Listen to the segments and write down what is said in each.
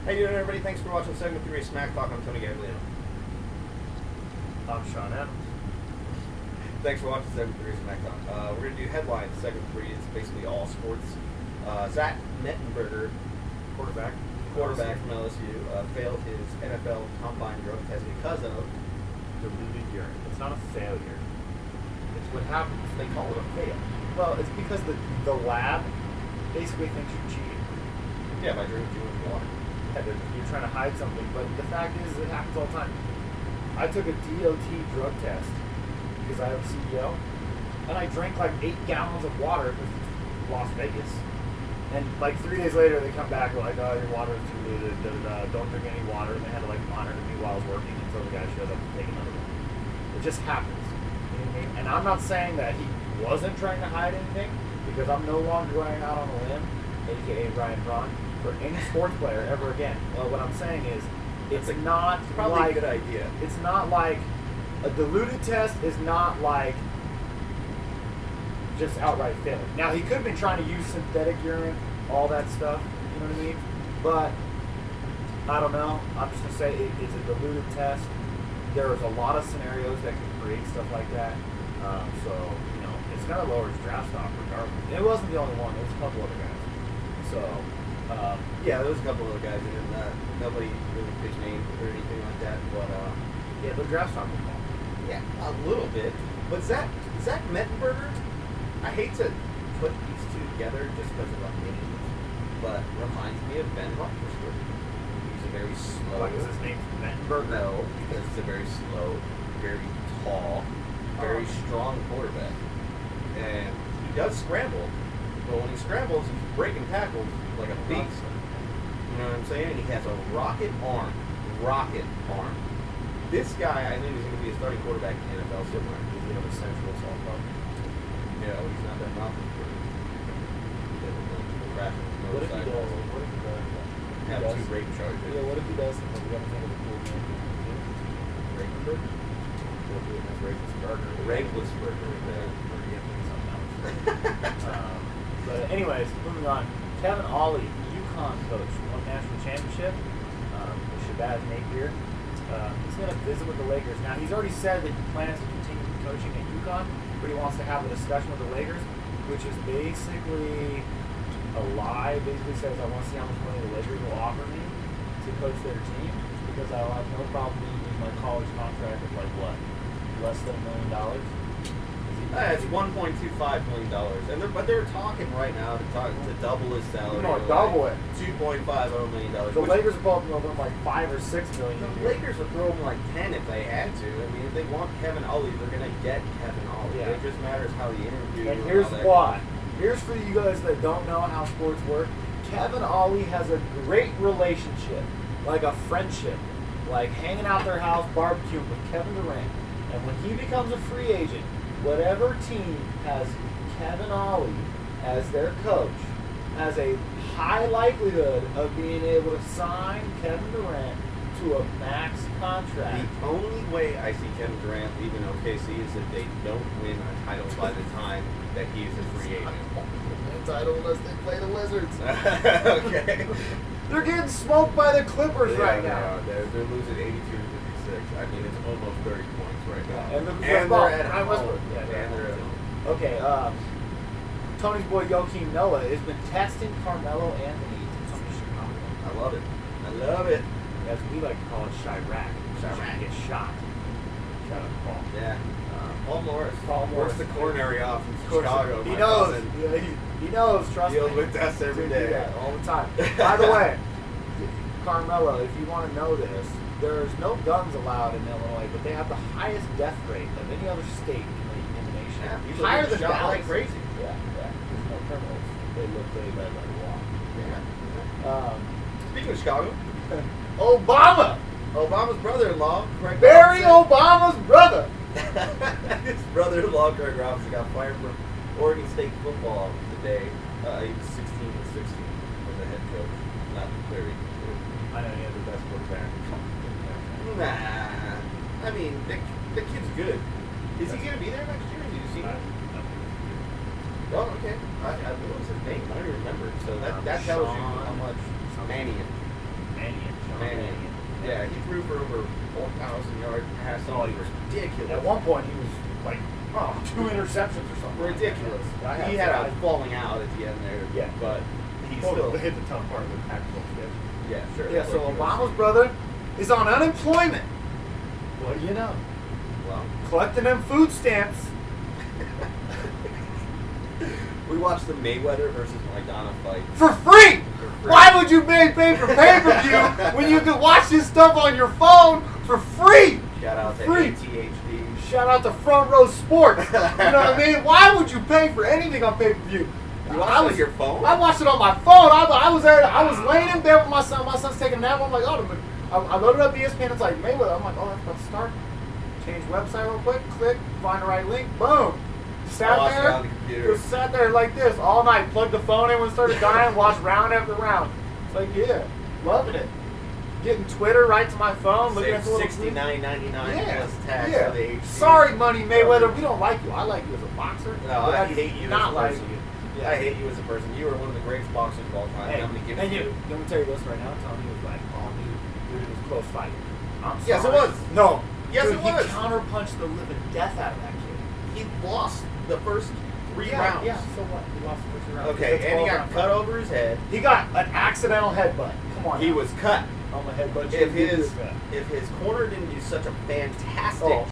How you doing, everybody? Thanks for watching segment 3 of Smacktalk. I'm Tony Gaglione. I'm Shawn Adams. Thanks for watching segment 3 of Smacktalk. We're going to do headlines. Segment 3 is basically all sports. Zach Mettenberger, quarterback from LSU, failed his NFL combine drug test because of Diluted urine. It's not a failure. It's what happens. they call it a fail. Well, it's because the lab basically thinks you're cheating. Yeah, by drinking too much water. Yeah, you're trying to hide something. But the fact is, it happens all the time. I took a DOT drug test because I have a CEO, and I drank like 8 gallons of water because it's Las Vegas. And like 3 days later, they come back like, "Oh, your water is diluted. Don't drink any water." And they had to like monitor me while I was working until the guy showed up to take another one. It just happens. You know what I mean? And I'm not saying that he wasn't trying to hide anything, because I'm no longer going out on a limb, aka Ryan Braun, for any sports player ever again. Well, what I'm saying is, it's not Probably like a good idea. it's not like a diluted test is not like just outright failing. Now, he could have been trying to use synthetic urine, all that stuff, you know what I mean? But, I don't know. I'm just going to say it's a diluted test. There's a lot of scenarios that can create stuff like that. So, you know, it's going to lower his draft stock regardless. It wasn't the only one. There was a couple other guys. So, Yeah, there was a couple other guys, and nobody really pitched names or anything like that. But yeah, the draft stock will fall. yeah, a little bit. But Zach Mettenberger, I hate to put these two together just because of names, but reminds me of Ben Roethlisberger. He's a very slow. Like, is his name Mettenberger? No, because it's a very slow, very tall, very strong quarterback, and he does scramble. But when he scrambles, he's breaking tackles like a beast. You know what I'm saying? And he has a rocket arm. This guy, I think, is going to be a starting quarterback in the NFL somewhere. Does he have a sexual assault problem? No, he's not that nothing. What if he does? What if he does? Have 2 rape charges. Yeah, what if he does? We gotta think of a cool name. Rapenberg? Rapeless burger. But anyways, moving on. Kevin Ollie, UConn coach, won national championship. With Shabazz Napier. He's going to visit with the Lakers. Now, he's already said that he plans to continue coaching at UConn, but he wants to have a discussion with the Lakers, which is basically a lie. Basically says, I want to see how much money the Lakers will offer me to coach their team, because I'll have no problem using my college contract of like what? Less than $1 million? It's $1.25 million, but they're talking right now to double his salary. No, double it. $2.50 million. The Lakers are probably going to like $5 or $6 million. The Lakers would throw him like 10 if they had to. I mean, if they want Kevin Ollie, they're going to get Kevin Ollie. Yeah. It just matters how the interview. And here's why. Here's for you guys that don't know how sports work. Kevin Ollie has a great relationship, like a friendship, like hanging out their house, barbecuing with Kevin Durant. And when he becomes a free agent, whatever team has Kevin Ollie as their coach has a high likelihood of being able to sign Kevin Durant to a max contract. The only way I see Kevin Durant leaving OKC is if they don't win a title by the time that he is a free agent. Title unless they play the Wizards. Okay. They're getting smoked by the Clippers right now. They're losing 82 to 56. I mean, it's almost 30 points right now. And they're at home. Yeah, and they're at home. Okay, Tony's boy Joakim Noah has been testing Carmelo Anthony to come to Chicago. I love it. As we like to call it, Chirac. Chirac gets shot. Shout out to Paul. Yeah. Paul Morris. Morris. Works the coronary off in Chicago. He knows. He knows. Trust me. Deals with us every day. Yeah, all the time. By the way, Carmelo, if you want to know this, there's no guns allowed in Illinois, but they have the highest death rate of any other state in the nation. Yeah, people higher get than shot Dallas. like crazy. Yeah. There's no criminals. They let them walk. Yeah. Speaking of Chicago, Obama's brother-in-law, Craig Barry Robinson. Obama's brother. His brother-in-law, Craig Robinson, got fired from Oregon State football today. He was 16 and 16 as a head coach. Not very good. I know he has the best quarterback. Nah. I mean, the kid's good. Is he going to be there next year? Did you see him? Oh, okay. What was his name? I don't even remember. So that tells you how much Mannion. Yeah, he threw for over 4,000 yards passing. Oh, He was ridiculous. At one point, he was like, 2 interceptions or something. Ridiculous. Like He had a falling out at the end there. Yeah. But he Well, still. hit the tough part of the tactical schedule. Yeah, sure. Yeah, That's so what he was- Obama's brother is on unemployment. What do you know? Well, Collecting them food stamps. we watched the Mayweather versus Maidana fight. For free! For free. Why would you pay for pay-per-view when you could watch this stuff on your phone for free? Shout out to Free. ATHD. Shout out to Front Row Sports. You know what I mean? Why would you pay for anything on pay-per-view? You watched it on your phone? I watched it on my phone. I was there. I was laying in bed with my son. My son's taking a nap. I'm like, I loaded up ESPN. It's like Mayweather. I'm like, that's about to start. Change website real quick. Click. Find the right link. Boom. Sat watched it there. on the computer. Just sat there like this all night. Plugged the phone in when it started dying. Watched round after round. It's like, yeah, loving it. Getting Twitter right to my phone. Looking at the little $69.99 plus tax yeah. for the HD. Sorry, Money Mayweather. We don't like you. I like you as a boxer. No, but I hate you not as a like person. you. I hate you as a person. You are one of the greatest boxers of all time. Hey, I'm gonna give and it to you, you. let me tell you this right now. Tony was like, dude, it was a close fight. I'm sorry. Yes, it was. No. Yes, dude, it was. He counterpunched the living death out of that kid. He lost the first 3 rounds. Yeah, so what? He lost the first 3 rounds. Okay, It's a and he 12 got round cut fight. over his head. He got an accidental headbutt. Come on. He now. was cut. on the headbutt. If his corner didn't do such a fantastic Oh.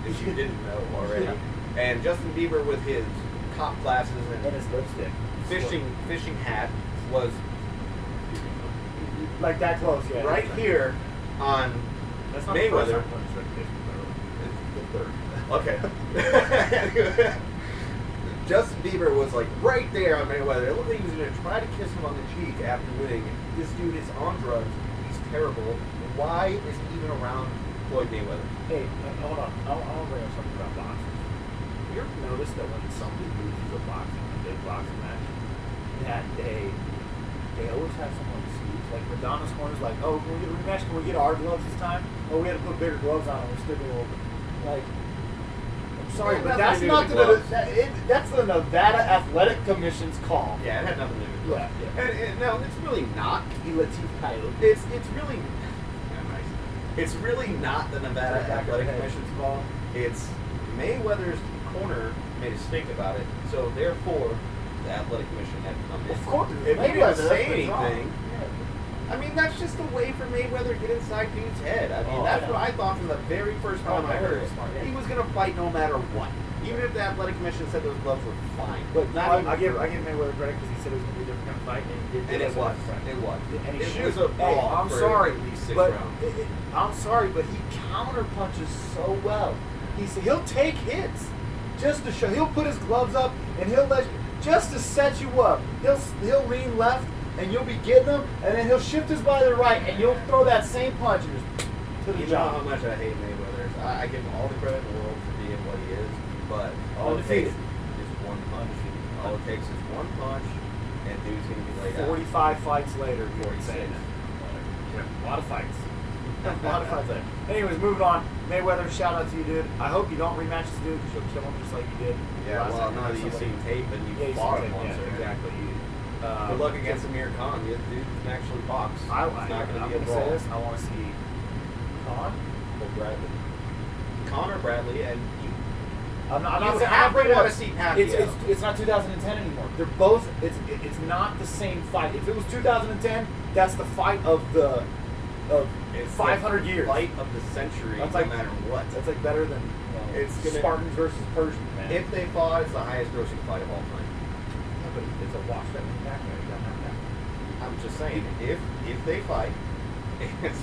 if you didn't know already. Yeah. And Justin Bieber with his cop glasses And and his lipstick. fishing hat was Like that close, yeah. right here on That's not Mayweather. The first time punch, Okay. Justin Bieber was like right there on Mayweather. It looked like he was going to try to kiss him on the cheek after winning. This dude is on drugs. He's terrible. Why is he even around Floyd Mayweather? Hey, hold on. I want to bring up something about boxers. You ever notice that when somebody loses a big boxing match, that they always have someone excuse. Like Madonna's corner's like, oh, can we get a rematch? Can we get our gloves this time? Oh, we had to put bigger gloves on and we're still going to like. I'm sorry, Yeah, but nothing that's to do not with the the that's the Nevada Athletic Commission's call. Yeah, it had nothing to do with it. Yeah. And no, it's really not. Latif Coyote. It's really. Yeah, nice. It's really not the Nevada Athletic Commission's call. It's Mayweather's corner made a stink about it, so therefore the Athletic Commission had to come in. Of course, If he didn't Mayweather, say that's what's wrong. anything, I mean that's just a way for Mayweather to get inside dude's head. I mean that's what I thought from the very first time I heard it. Smart, yeah. He was gonna fight no matter what, even if the Athletic Commission said those gloves were fine. But not even I give Mayweather credit because he said it was going to be a different kind of fight, and he did. And it was. It It was. And he It shoots. was a brawl I'm for sorry, at least 6 but rounds. I'm sorry, but he counter punches so well. He'll take hits just to show. He'll put his gloves up and he'll let you, just to set you up. He'll lean left and you'll be getting him, and then he'll shift his body to the right and you'll throw that same punch and just to the You know how jaw. much I hate Mayweather. I give him all the credit in the world for being what he is, but all it Undefeated. takes is one punch. All it takes is one punch, and dude's gonna be laid out. 45 fights later, you're 46. saying it. Yeah, a lot of fights. A lot of fights later. Anyways, moving on. Mayweather, shout out to you, dude. I hope you don't rematch this dude because you'll kill him just like you did. Yeah, last well, time now that you you've had seen somebody- tape and Yeah, you you've fought seen him tape, once, yeah, exactly. Good luck against Amir Khan. The dude can actually box. It's not going to be a I'm brawl. say this. I want to see Khan or Bradley. Connor Bradley and you. I'm not You saying have I'm to not wanna see Pacquiao. It's not 2010 anymore. They're both. It's not the same fight. If it was 2010, that's the fight of the It's 500 the years. fight of the century, That's no like- matter what. That's like better than It's gonna- Spartans versus Persians, man. If they fought, it's the highest grossing fight of all time. Yeah, but it's a wash that went back there. You don't have that. I'm just saying, if they fight, it's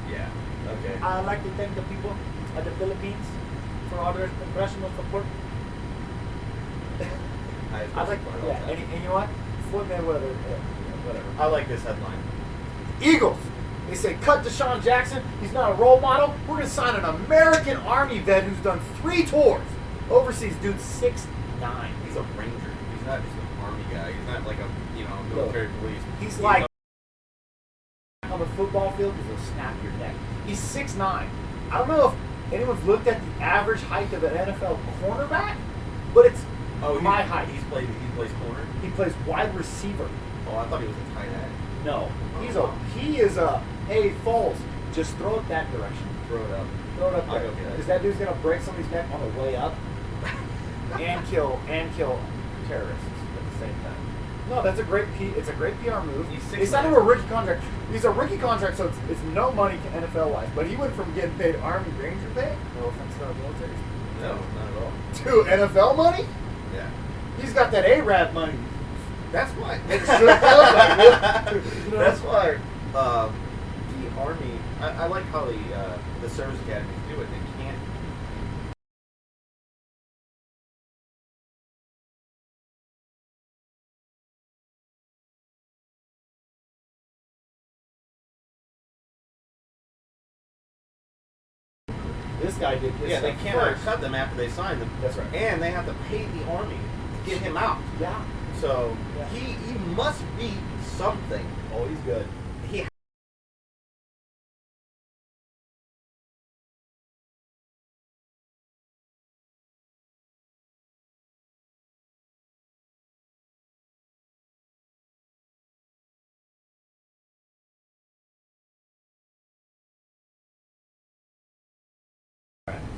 yeah, okay. I'd like to thank the people of the Philippines for all their congressional support. Highest I like, grossing fight of all yeah, time. and you know what? Floyd Mayweather, whatever. I like this headline. Eagles. They say, cut Deshaun Jackson. He's not a role model. We're going to sign an American Army vet who's done 3 tours. Overseas, dude, 6'9". He's a ranger. He's not just an army guy. He's not like a military police. He's like on the football field because he'll snap your neck. He's 6'9". I don't know if anyone's looked at the average height of an NFL cornerback, but it's my height. He plays corner. He plays wide receiver. Oh, I thought he was a tight end. No, he is a hey Foles, just throw it that direction. Throw it up. Throw it up there. Okay. Because that dude's gonna break somebody's neck on the way up and kill terrorists at the same time. No, that's a great it's a great PR move. He signed him a rookie contract. He's a rookie contract, so it's no money NFL wise. But he went from getting paid Army Ranger pay, no offense to our military, No, not at all. to NFL money. Yeah. He's got that Arab money. That's why. It should feel like it. You know? That's why the Army. I like how the service academies do it. They can't. This guy did this. Yeah, they stuff cannot first. cut them after they sign them. That's right. And they have to pay the Army to get him out. Yeah. So Yeah. he must be something. Oh, he's good. He.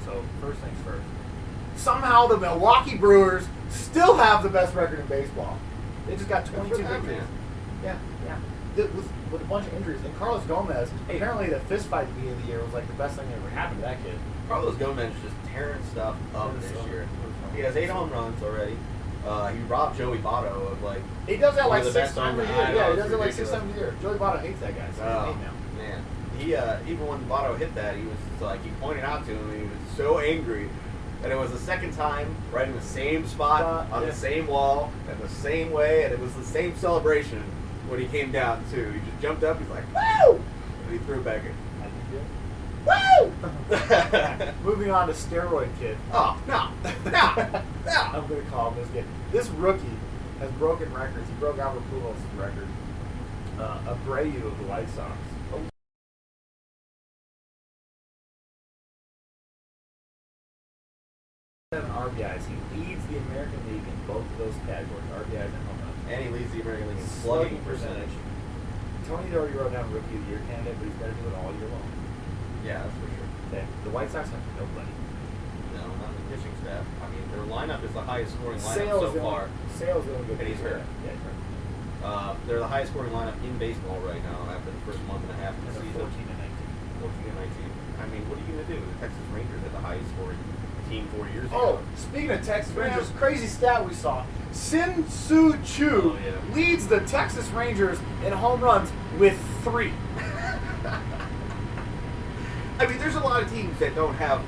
So first things first. Somehow the Milwaukee Brewers still have the best record in baseball. They just got 22 Good for them, victories. man. Yeah. With a bunch of injuries. And Carlos Gomez, apparently the fist fight at the beginning of the year was like the best thing that ever happened to that kid. Carlos Gomez is just tearing stuff up this year. He has 8 home runs already. He robbed Joey Votto of like. He does that one like of the 6 best times a home year. runs. Yeah, he It's does it like 6 ridiculous. times a year. Joey Votto hates that guy. So he's hate now. Man, he even when Votto hit that, he was like he pointed out to him, and he was so angry that it was the second time, right in the same spot, on the same wall, and the same way, and it was the same celebration when he came down too. He just jumped up, he's like, "Woo!" and he threw it back in. Woo! Moving on to steroid kid. Oh no! I'm gonna call him this kid. This rookie has broken records. He broke Albert Pujols' record. Abreu of the White Sox. RBIs. He leads the American League in both of those categories, RBIs and home runs. And he leads the American League in slugging percentage. Tony already wrote down Rookie of the Year candidate, but he's got to do it all year long. Yeah, that's for sure. Okay. The White Sox have nobody. No, not the pitching staff. I mean, their lineup is the highest scoring lineup Sales so far. Sales the only good. And he's hurt. Yeah, he's hurt. They're the highest scoring lineup in baseball right now after the first month and a half of And the they're season. 14 and 19. 14 and 19. I mean, what are you going to do? The Texas Rangers had the highest scoring team 4 years Oh, ago. speaking of Texas Rangers, crazy stat we saw. Sin Soo Choo leads the Texas Rangers in home runs with 3. I mean, there's a lot of teams that don't have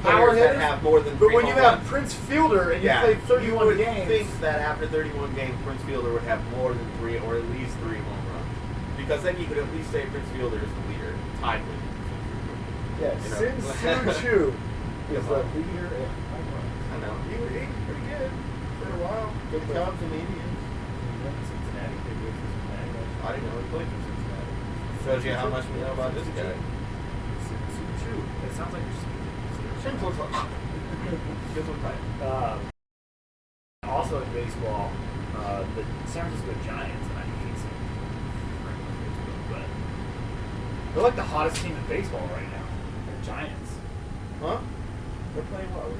Power players that hitters, have more than 3 but when you home have runs. Prince Fielder and you Yeah, play you 31 would games, think that after 31 games, Prince Fielder would have more than 3 or at least 3 home runs. Because then you could at least say Prince Fielder is the leader, tied with. yeah, you know. Sin Soo Choo is the leader in home runs. I know. He was pretty good for a while. Good Cubs and Indians. He went to Cincinnati. They went to Cincinnati. I didn't know he played for Cincinnati. Shows you how much we know about this guy. Sin Soo Choo. It sounds like you're Simple. Good one, right? Also in baseball, the San Francisco Giants, and I hate saying it, but they're like the hottest team in baseball right now. The Giants. Huh? They're playing well.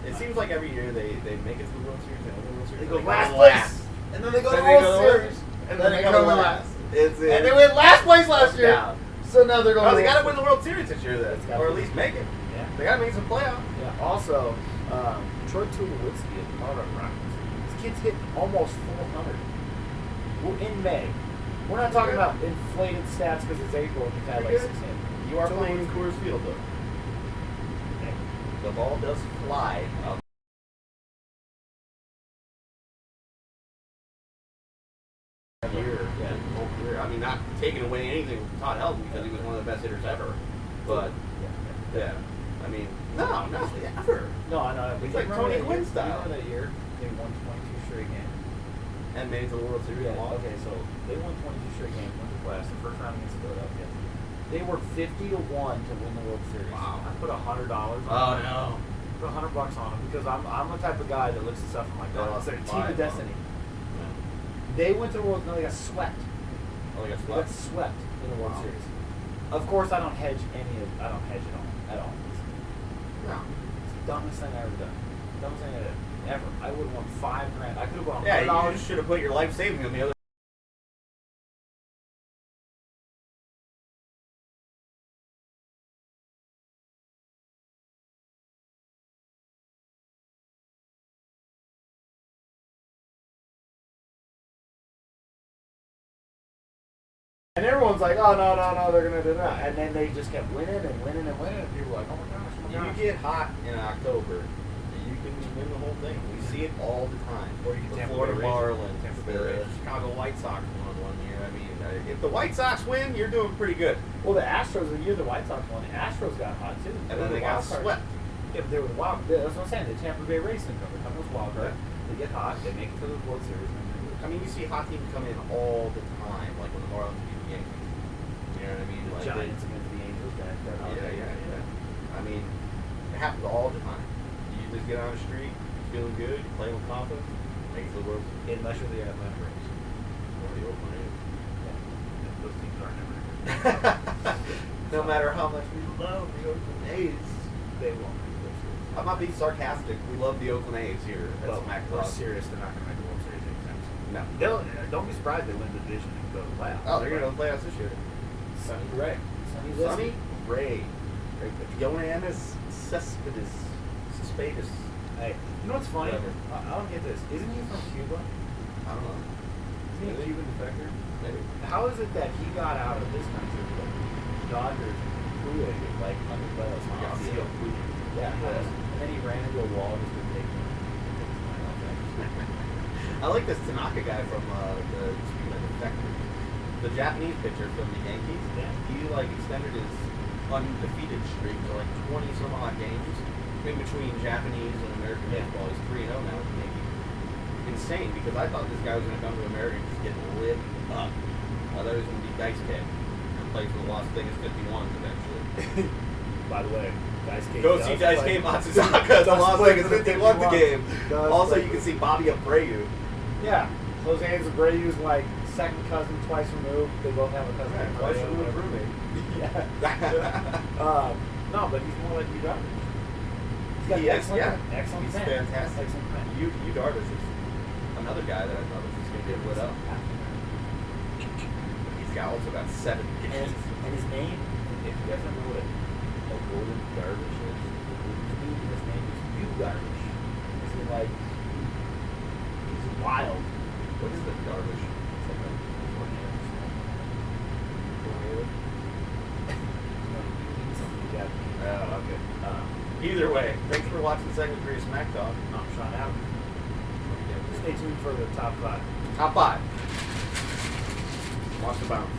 It seems like every year they make it to the World Series, they win the World Series. They go and last to place, and then they go to the World Series, and then they come last. And they went last place last year. Yeah. So now they're going. Oh, they got to win the World Series this year, then, or at least make it. Yeah. They got to make some playoffs. Yeah. Also, Troy Tulowitzki of the Colorado Rockies. This kid's hit almost 400. We're in May. We're not talking about inflated stats because it's April and you've had like 6 hits. You are playing in Coors Field, though. Okay. The ball does fly up. Year, yeah, whole career. I mean, not taking away anything from Todd Helton because he was one of the best hitters ever, but yeah, I mean, no, ever. No, I know. It's like Tony Gwynn style. Remember that year they won 22 straight games. And made it to the World Series. Yeah. Okay, so they won 22 straight games. Went to the playoffs. The first round against Philadelphia. They were 50 to 1 to win the World Series. Wow. I put $100 on Oh them. no. Put $100 on them because I'm the type of guy that looks at stuff and I'm like, They oh, lost it's their team five, of destiny. Yeah. They went to the World. No, they got swept. Oh, they got They got swept. swept in the World Wow. Series. Of course, I don't hedge I don't hedge at all. No. It's the dumbest thing I ever done. Dumbest thing I did ever. I would have won $5,000. I could have won $100. Yeah, you just should have put your life savings on the other. And everyone's like, oh, no, they're going to do that. And then they just kept winning and winning and winning. And people were like, oh my gosh, oh my You gosh. get hot in October, you can win the whole thing. We see it all the time. Or you get the Tampa Florida Bay Rays. Marlins, Tampa Bay the Rays. Chicago White Sox won one year. I mean, if the White Sox win, you're doing pretty good. Well, the Astros, the year the White Sox won, the Astros got hot too. And then they got swept. Yeah, but they were wild. That's what I'm saying. The Tampa Bay Rays syndrome. They come as wild card. They get hot. They make it to the World Series. And they lose. I mean, you see hot teams come in all the time, like when the Marlins beat the Yankees. You know what I mean? The Like Giants against the Angels. Yeah. I mean, it happens all the time. You just get on the street, feeling good, you play with confidence, make it to the World Series. Unless you're the Atlanta Braves. Or the Oakland A's. Those teams are never. No matter how much we love the Oakland A's, They won't make the World Series. I'm not being sarcastic. We love the Oakland A's here at Well, we're Smacktalk. serious. They're not going to make the World Series anytime soon. No. Don't be surprised they win the division and go to the playoffs. Oh, they're going to play us this year. Sonny Gray. Sonny Gray. Joannis Cespedes. Cespedes. Hey, you know what's funny? Whatever. I don't get this. Isn't he from Cuba? I don't know. Isn't he a Really? Cuban defector? Maybe. How is it that he got out of this country with Dodgers Kool-Aid like under the playoffs? He got sealed. Yeah. And then he ran into a wall and just couldn't take it. I like this Tanaka guy from the speaking of defectors. The Japanese pitcher from the Yankees. Yeah. He like extended his undefeated streak to like 20 some odd games in between Japanese and American baseball. He's 3-0 now with the Yankees. Insane, because I thought this guy was going to come to America and just get lit up. I thought he was going to be Dice Kid and play for the Las Vegas 51s eventually. By the way, Dice K. Go see Dice K. Matsuzaka at the Las Vegas 51 game. Also, you can see Bobby Abreu. Yeah. Jose Abreu's like second cousin, twice removed. They both have a cousin. Right, named twice Abreu, removed whatever. roommate. Yeah. No, but he's more like you Darvish. He's got He is, excellent, yeah. excellent He's pen. fantastic. Excellent pen. You Darvish is another guy that I thought was just going to get lit up. He's also got 7 pitches. And his name, if you guys don't know what a golden Darvish is, to me his name is you Darvish. Is he like he's wild. What is the Darvish? It's like a tornado. Oh, okay. Either way, thanks for watching segment 3 of Smack Talk. I'm Shawn Adams. Stay tuned for the top 5. Top 5. Watch the bounce.